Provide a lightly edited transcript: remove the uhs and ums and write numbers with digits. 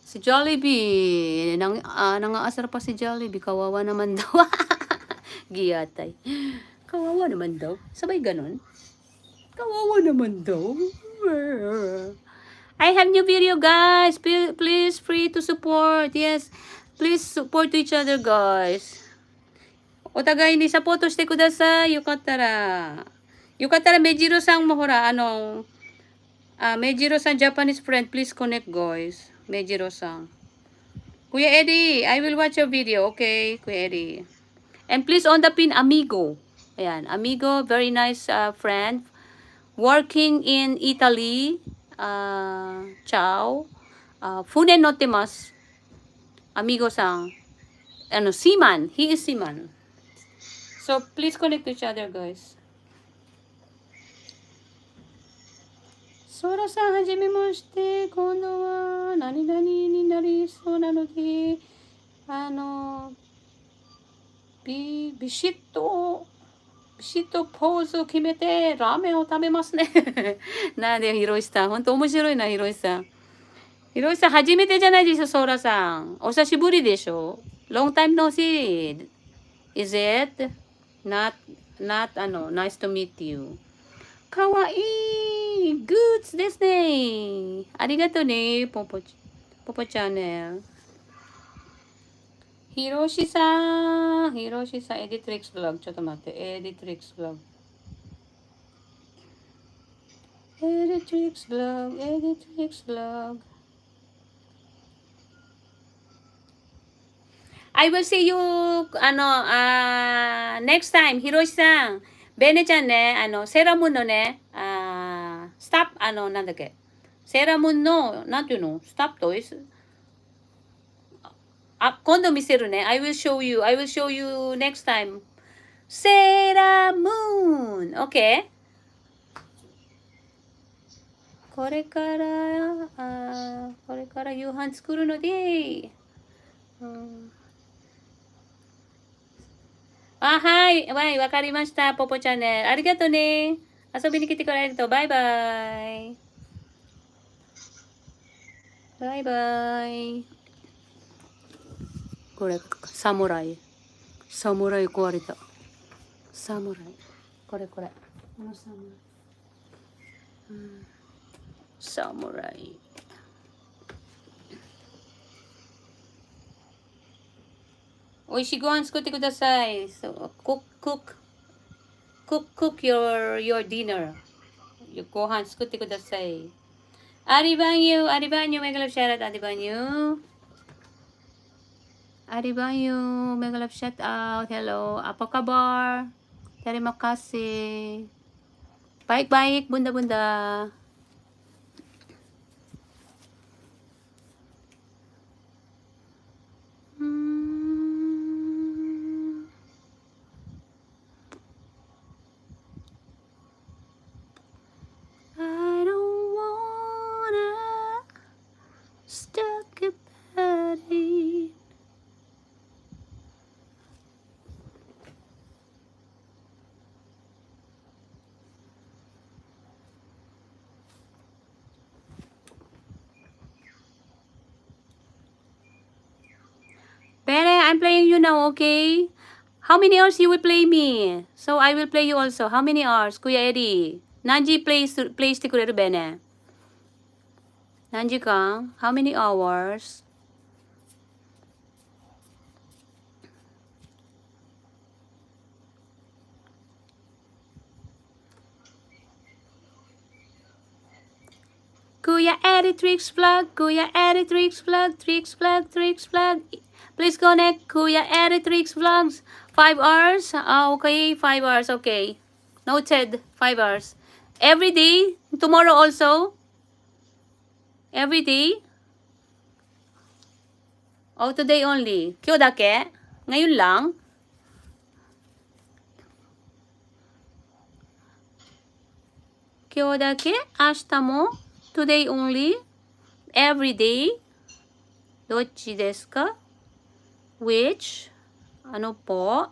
Si Jollibee. Nangaasar pa si Jollibee. Kawawa naman daw. Giyatay. Kawawa naman daw. Sabay ganun. Kawawa naman daw. I have new video, guys. Please free to support. Yes. Please support each other, guys. お互いにサポートしてください。よかったら。よかったら、メジロさんもほら、メジロさん、Japanese friend, please connect, guys. メジロさん。Kuya Eddie, I will watch your video. Okay, Kuya Eddie. And please on the pin, Amigo. Ayan, Amigo, very nice friend. Working in Italy. Ciao. Fune notemasu. Amigo-san. Seaman. He is seaman. So, please connect to each other, guys. Sora-san, hajimemashite. Kondo wa nani-nani ni narisou na no de, ビシッとポーズを決めてラーメンを食べますね。なんで、ひろしさん。ほんと面白いな、ひろしさん。ひろしさん、初めてじゃないでしょ、ソーラさん。お久しぶりでしょ。Long time no see. Is it? Not, nice to meet you. かわいい。Goods ですね。ありがとうね、ポポチャンネル。ひろしさん、エディトリックスブログ。ちょっと待って、エディトリックスブログ。I will see you, next time, ひろしさん。ベネちゃんね、セーラームーンのね、スタップ、なんだっけ。セーラームーンの、なんていうのスタップトイス。今度見せるね。I will show you next time. セーラームーン。OK? これから夕飯作るので、はい、わかりました。ポポチャンネル。ありがとうね。遊びに来てくれありがとう。バイバイ。バイバイ。これ、サムライ壊れた。サムライ。これ。このサムライ。サムライ。おいしいご飯作ってください。So, cook your dinner. ご飯作ってください。アリバンユ、メガラブシャラト、アリバンユ、メガラブシャトアウト、hello, apa kabar? Terima kasih. Baik-baik, bunda-bunda. I don't wanna stuck about it. Bere, I'm playing you now, okay? How many hours you will play me? So I will play you also. How many hours, Kuya Eddie? 何時プレイしてくれるベネ？何時間？ How many hours? Kuya Eddie Tricks Vlog. Please connect Kuya Eddie Tricks Vlogs. 5 hours? Okay, 5 hours, okay. Noted, 5 hours. Every day? Tomorrow also? Every day? Oh, today only. 今日だけ？ngayon lang? Kyo dake? Ashita mo? Today only? Every day? Dochi desu ka? Which? Ano po?